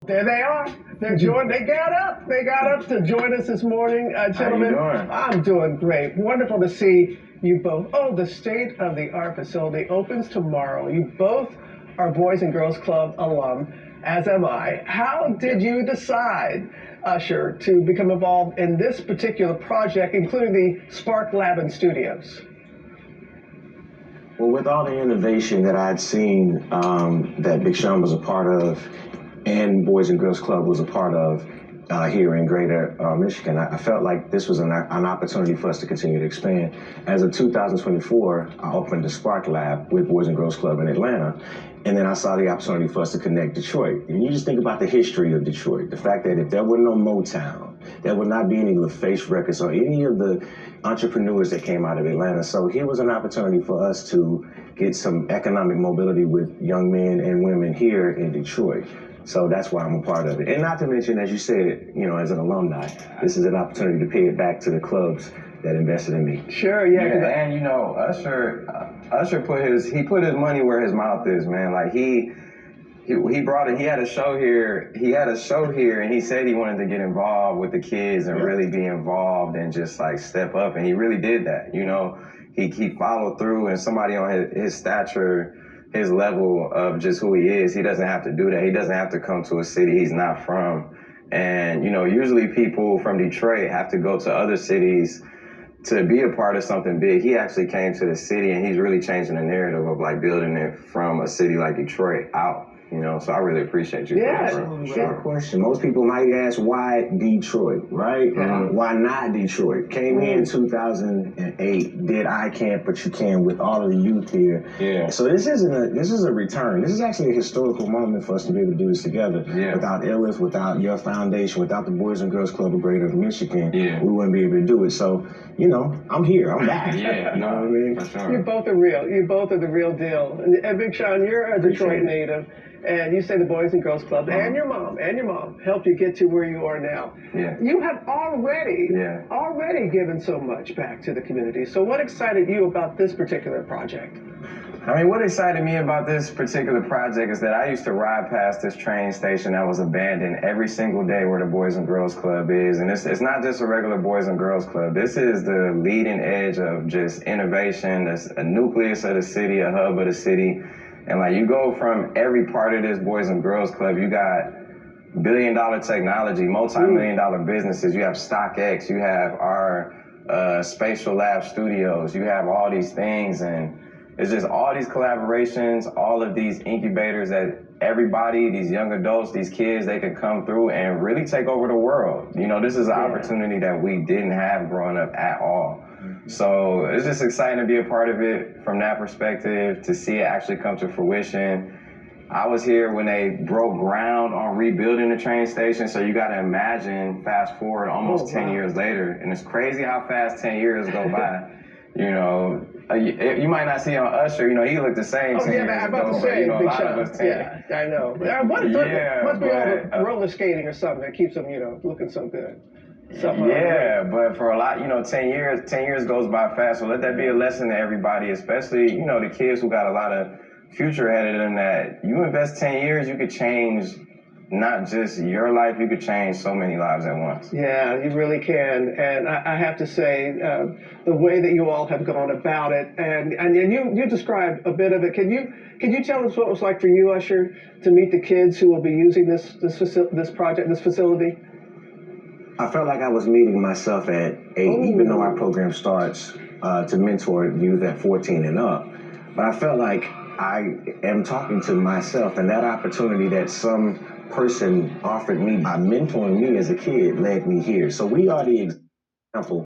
There they are. They got up. They got up to join us this morning, gentlemen. How you doing? I'm doing great. Wonderful to see you both. Oh, the state-of-the-art facility opens tomorrow. You both are Boys and Girls Club alum, as am I. How did you decide, Usher, to become involved in this particular project, including the Spark Lab and Studios? Well, with all the innovation that I'd seen that Big Sean was a part of and Boys and Girls Club was a part of here in Greater Michigan, I felt like this was an opportunity for us to continue to expand. As of 2024, I opened the Spark Lab with Boys and Girls Club in Atlanta, and then I saw the opportunity for us to connect Detroit. And you just think about the history of Detroit, the fact that if there were no Motown, there would not be any LaFace Records or any of the entrepreneurs that came out of Atlanta. So here was an opportunity for us to get some economic mobility with young men and women here in Detroit. So that's why I'm a part of it. And not to mention, as you said, you know, as an alumni, this is an opportunity to pay it back to the clubs that invested in me. Sure, yeah. And you know, Usher put his money where his mouth is, man. Like he brought it. He had a show here. And he said he wanted to get involved with the kids and really be involved and just like step up. And he really did that. You know, he followed through. And somebody on his stature, his level of just who he is, he doesn't have to do that. He doesn't have to come to a city he's not from. And, you know, usually people from Detroit have to go to other cities to be a part of something big. He actually came to the city and he's really changing the narrative of like building it from a city like Detroit out. You know, so I really appreciate you. Yeah, sure. Question. Most people might ask, why Detroit, right? Why not Detroit? Came here in 2008, did I Can't But You Can with all of the youth here. Yeah. So this is a return. This is actually a historical moment for us to be able to do this together. Yeah. Without Elif, without your foundation, without the Boys and Girls Club of Greater Michigan, we wouldn't be able to do it. So, you know, I'm here. I'm back. Yeah, you know what I mean? For sure. You both are real. You both are the real deal. And Big Sean, you're a Detroit native. And you say the Boys and Girls Club, and your mom helped you get to where you are now. Yeah. You have already given so much back to the community. So what excited you about this particular project? I mean, what excited me about this particular project is that I used to ride past this train station that was abandoned every single day where the Boys and Girls Club is. And it's not just a regular Boys and Girls Club. This is the leading edge of just innovation. That's a nucleus of the city, a hub of the city. And like you go from every part of this Boys and Girls Club, you got billion-dollar technology, multi-million-dollar businesses. You have StockX, you have our Spatial Lab Studios, you have all these things, and it's just all these collaborations, all of these incubators that everybody, these young adults, these kids, they can come through and really take over the world. You know, this is an opportunity that we didn't have growing up at all. So it's just exciting to be a part of it from that perspective, to see it actually come to fruition. I was here when they broke ground on rebuilding the train station, so you got to imagine, fast forward almost 10 years later, and it's crazy how fast 10 years go by. You know, you might not see on Usher, you know, he looked the same 10 years I'm ago. about to say, you know, a Big lot Sean. of us Yeah, I know. Must be all the roller skating or something that keeps him, you know, looking so good. But for a lot, you know, 10 years goes by fast. So let that be a lesson to everybody, especially, you know, the kids who got a lot of future ahead of them, that you invest 10 years, you could change not just your life, you could change so many lives at once. Yeah, you really can. And I have to say, the way that you all have gone about it, and you described a bit of it. Can you tell us what it was like for you, Usher, to meet the kids who will be using this facility? I felt like I was meeting myself at 8, even though our program starts to mentor youth at 14 and up. But I felt like I am talking to myself, and that opportunity that some person offered me by mentoring me as a kid led me here. So we are the example